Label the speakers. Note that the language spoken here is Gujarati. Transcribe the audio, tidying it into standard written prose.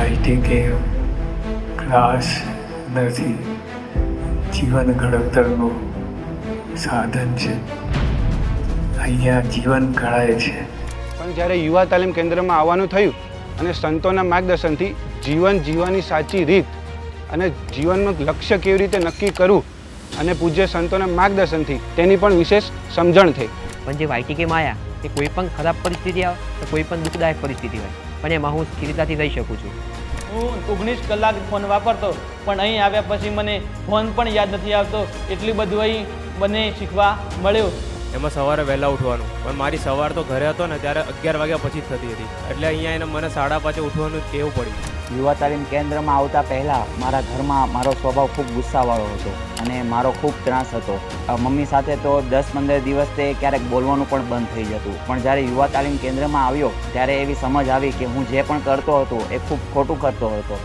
Speaker 1: આઈટી કે ક્લાસ નથી, જીવન ઘડતરનું સાધન છે. અહીંયા જીવન ઘડાય છે.
Speaker 2: પણ જ્યારે યુવા તાલીમ કેન્દ્રમાં આવવાનું થયું અને સંતોના માર્ગદર્શનથી જીવન જીવવાની સાચી રીત અને જીવનનું લક્ષ્ય કેવી રીતે નક્કી કરવું અને પૂજ્ય સંતોના માર્ગદર્શનથી તેની પણ વિશેષ સમજણ થઈ.
Speaker 3: પણ જે વાયટીકેમાં આવ્યા તે કોઈ પણ ખરાબ પરિસ્થિતિ આવે તો કોઈ પણ દુઃખદાયક પરિસ્થિતિ હોય પણ એમાં હું સ્થિરતાથી રહી શકું છું.
Speaker 4: હું 19 કલાક ફોન વાપરતો, પણ અહીં આવ્યા પછી મને ફોન પણ યાદ નથી આવતો. એટલું બધું અહીં મને શીખવા મળ્યું.
Speaker 5: એમાં સવારે વહેલા ઉઠવાનું, પણ મારી સવાર તો ઘરે હતો ને ત્યારે 11 વાગ્યા પછી જ થતી હતી, એટલે અહીંયા એને મને 5:30 ઉઠવાનું ટેવ પડી.
Speaker 6: યુવા તાલીમ કેન્દ્રમાં આવતા પહેલાં મારા ઘરમાં મારો સ્વભાવ ખૂબ ગુસ્સાવાળો હતો અને મારો ખૂબ ત્રાસ હતો. મમ્મી સાથે તો 10-15 દિવસ તે ક્યારેક બોલવાનું પણ બંધ થઈ જતું. પણ જ્યારે યુવા તાલીમ કેન્દ્રમાં આવ્યો ત્યારે એવી સમજ આવી કે હું જે પણ કરતો હતો એ ખૂબ ખોટું કરતો હતો.